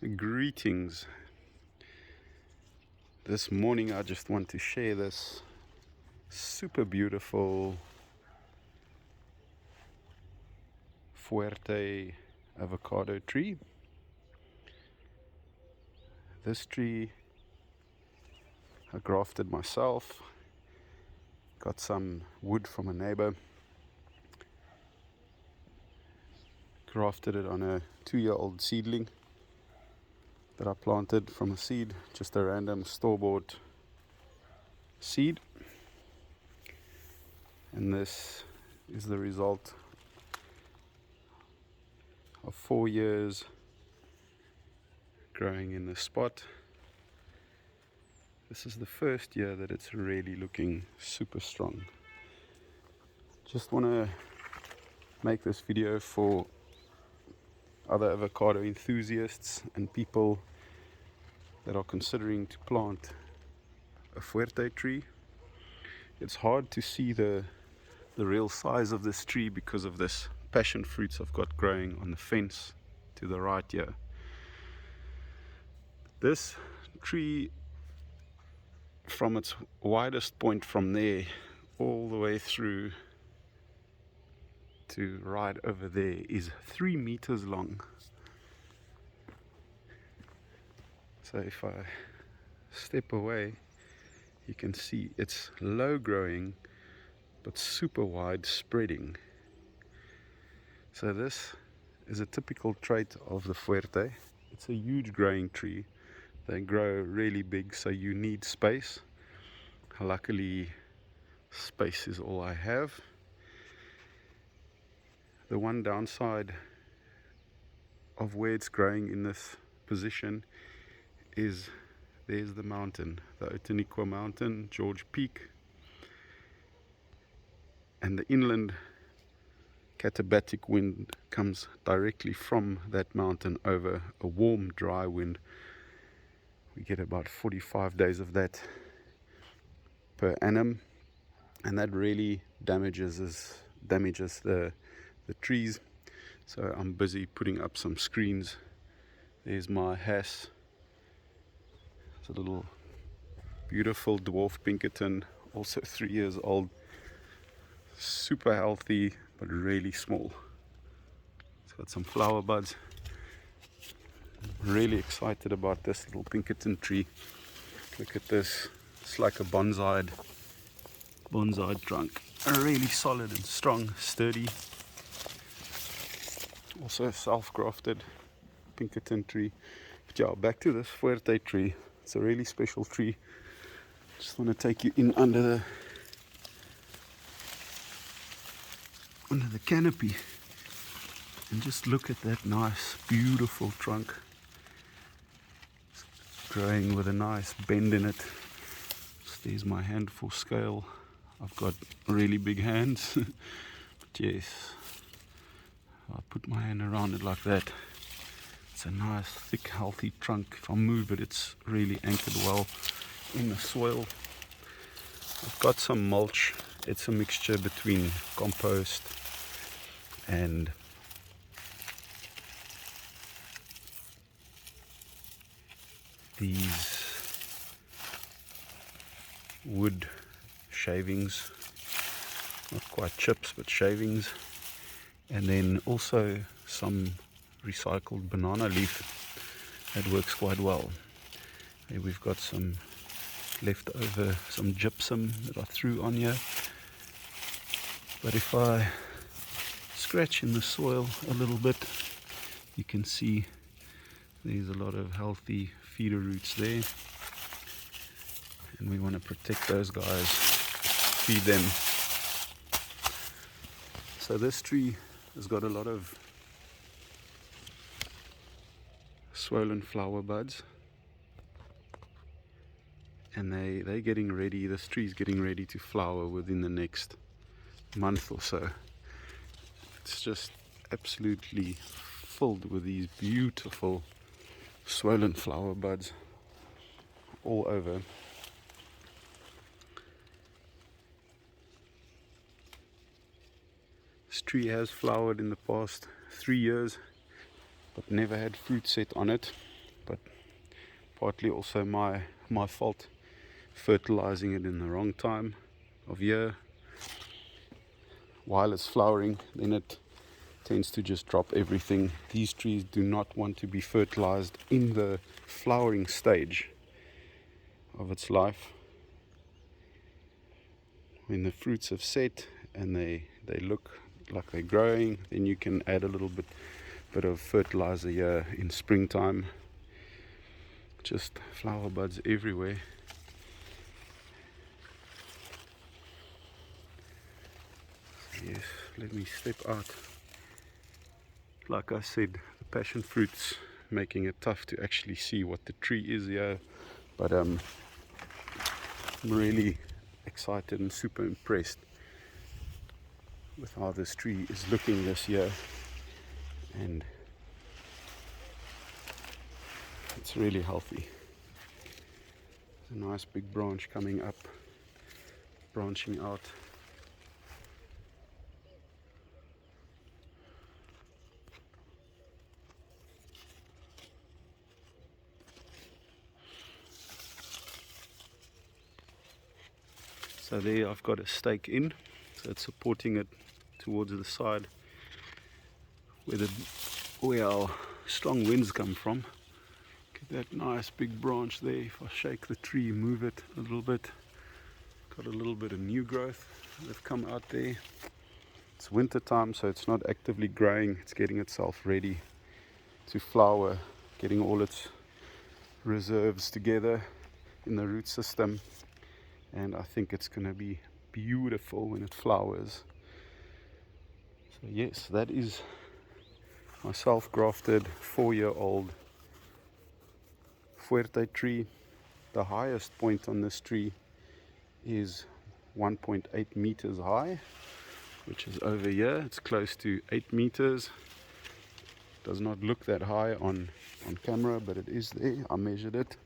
Greetings. This morning I just want to share this super beautiful Fuerte avocado tree. This tree I grafted myself, got some wood from a neighbor, grafted it on a 2-year-old seedling that I planted from a seed, just a random store-bought seed. And this is the result of 4 years growing in this spot. This is the first year that it's really looking super strong. Just want to make this video for other avocado enthusiasts and people that are considering to plant a Fuerte tree. It's hard to see the real size of this tree because of this passion fruits I've got growing on the fence to the right here. This tree, from its widest point from there all the way through to right over there, is 3 meters long. So if I step away, you can see it's low growing but super wide spreading. So this is a typical trait of the Fuerte. It's a huge growing tree. They grow really big, so you need space. Luckily, space is all I have. The one downside of where it's growing in this position is there's the mountain, the Otaniqua mountain, George Peak, and the inland katabatic wind comes directly from that mountain over a warm, dry wind. We get about 45 days of that per annum, and that really damages the trees. So I'm busy putting up some screens. There's my Hass. It's a little beautiful dwarf Pinkerton, also 3 years old, super healthy but really small. It's got some flower buds. Really excited about this little Pinkerton tree. Look at this, it's like a bonsai trunk. Really solid and strong, sturdy. Also a self-grafted Pinkerton tree. But yeah, back to this Fuerte tree. It's a really special tree. Just want to take you in under the canopy and just look at that nice, beautiful trunk. It's growing with a nice bend in it. So there's my hand for scale. I've got really big hands. But yes, I put my hand around it like that. It's a nice, thick, healthy trunk. If I move it, it's really anchored well in the soil. I've got some mulch. It's a mixture between compost and these wood shavings, not quite chips but shavings, and then also some recycled banana leaf that works quite well. Here we've got some leftover, some gypsum that I threw on here, but if I scratch in the soil a little bit, you can see there's a lot of healthy feeder roots there, and we want to protect those guys, feed them. So this tree has got a lot of swollen flower buds, and they're getting ready. This tree's getting ready to flower within the next month or so. It's just absolutely filled with these beautiful swollen flower buds all over. This tree has flowered in the past 3 years, but never had fruit set on it. but partly also my fault, fertilizing it in the wrong time of year while it's flowering. Then it tends to just drop everything. These trees do not want to be fertilized in the flowering stage of its life. When the fruits have set and they look like they're growing, then you can add a little bit of fertilizer here in springtime. Just flower buds everywhere. So yes, let me step out. Like I said, the passion fruit's making it tough to actually see what the tree is here, but I'm really excited and super impressed with how this tree is looking this year, and it's really healthy. There's a nice big branch coming up, branching out. So there I've got a stake in, so it's supporting it towards the side where our strong winds come from. Get that nice big branch there. If I shake the tree, move it a little bit, got a little bit of new growth that's come out there. It's winter time, so it's not actively growing, it's getting itself ready to flower, getting all its reserves together in the root system, and I think it's going to be beautiful when it flowers. So yes, that is my self-grafted 4-year-old Fuerte tree. The highest point on this tree is 1.8 meters high, which is over here. It's close to 8 meters. Does not look that high on camera, but it is there. I measured it,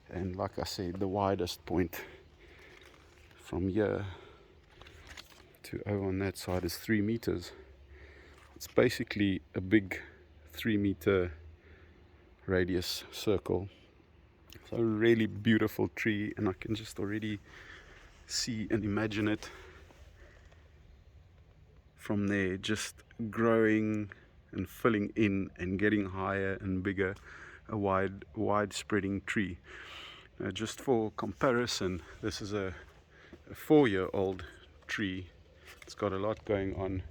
and like I said, the widest point from here to over on that side is 3 meters. It's basically a big 3-meter radius circle. So a really beautiful tree, and I can just already see and imagine it from there, just growing and filling in and getting higher and bigger, a wide spreading tree. Just for comparison, this is a 4-year-old tree. It's got a lot going on.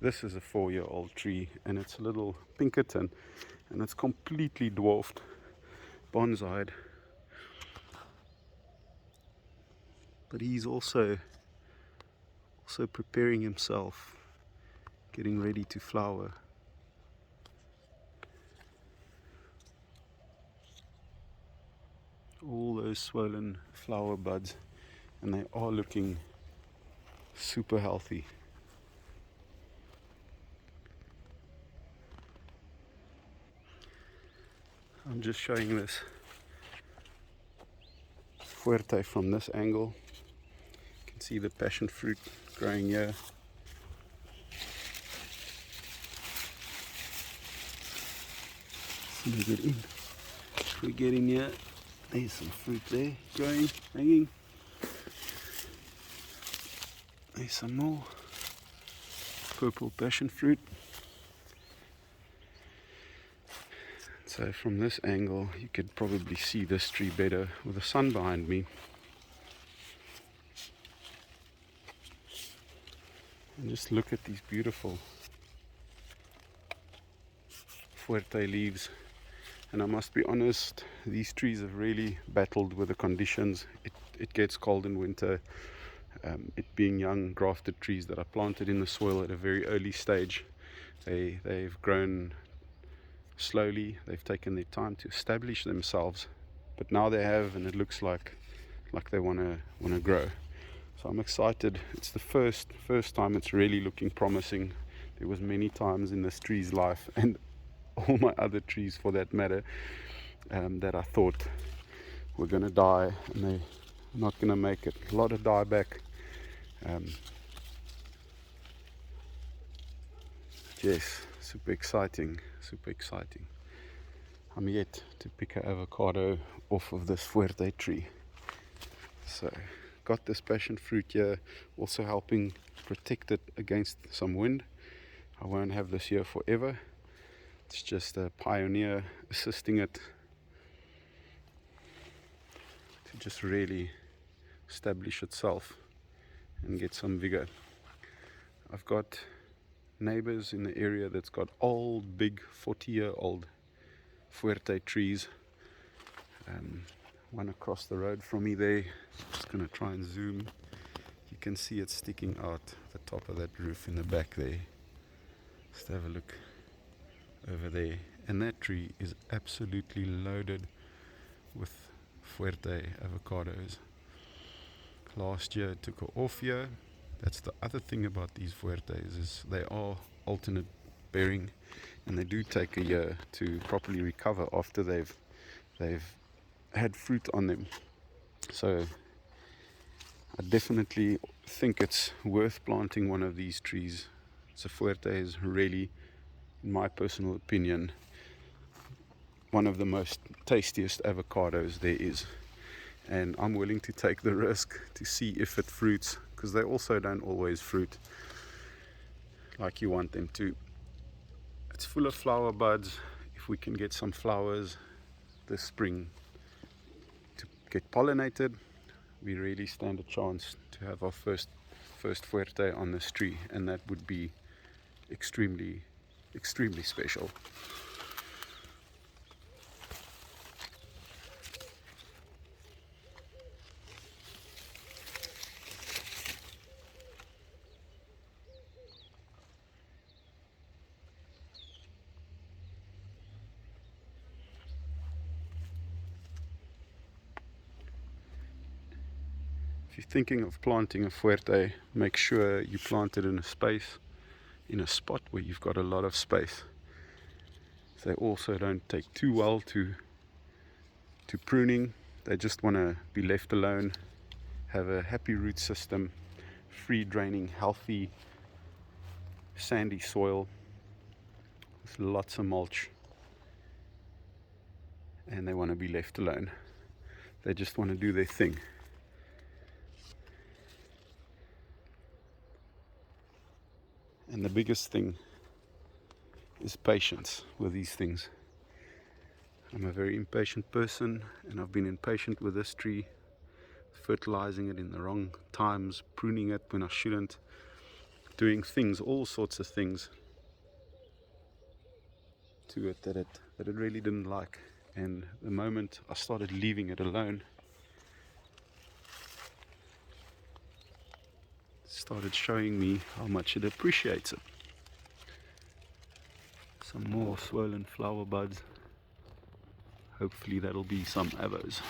This is a 4-year-old tree, and it's a little Pinkerton, and it's completely dwarfed, bonsai'd. But he's also preparing himself, getting ready to flower. All those swollen flower buds, and they are looking super healthy. I'm just showing this Fuerte from this angle. You can see the passion fruit growing here. So we get in. We get in here. There's some fruit there, growing, hanging. There's some more purple passion fruit. So from this angle, you could probably see this tree better with the sun behind me. And just look at these beautiful Fuerte leaves. And I must be honest, these trees have really battled with the conditions. It gets cold in winter. It being young grafted trees that are planted in the soil at a very early stage, they've grown slowly. They've taken their time to establish themselves, but now they have, and it looks like they want to grow. So I'm excited. It's the first time it's really looking promising. There was many times in this tree's life, and all my other trees for that matter, that I thought were going to die, and they're not going to make it. A lot of dieback. Yes, super exciting. I'm yet to pick an avocado off of this Fuerte tree. So got this passion fruit here, also helping protect it against some wind. I won't have this here forever. It's just a pioneer assisting it to just really establish itself and get some vigor. I've got neighbors in the area that's got old, big 40-year-old Fuerte trees. One across the road from me there. Just gonna try and zoom. You can see it sticking out the top of that roof in the back there. Just have a look over there. And that tree is absolutely loaded with Fuerte avocados. Last year it took off here. That's the other thing about these Fuertes, is they are alternate bearing, and they do take a year to properly recover after they've had fruit on them. So I definitely think it's worth planting one of these trees. So Fuerte is really, in my personal opinion, one of the most tastiest avocados there is. And I'm willing to take the risk to see if it fruits, because they also don't always fruit like you want them to. It's full of flower buds. If we can get some flowers this spring to get pollinated, we really stand a chance to have our first Fuerte on this tree, and that would be extremely special. If you're thinking of planting a Fuerte, make sure you plant it in a spot where you've got a lot of space. They also don't take too well to pruning. They just want to be left alone, have a happy root system, free draining, healthy, sandy soil with lots of mulch, and they want to be left alone. They just want to do their thing. And the biggest thing is patience with these things. I'm a very impatient person, and I've been impatient with this tree, fertilizing it in the wrong times, pruning it when I shouldn't, doing things, all sorts of things to it that it really didn't like. And the moment I started leaving it alone, it started showing me how much it appreciates it. Some more swollen flower buds. Hopefully that'll be some avos.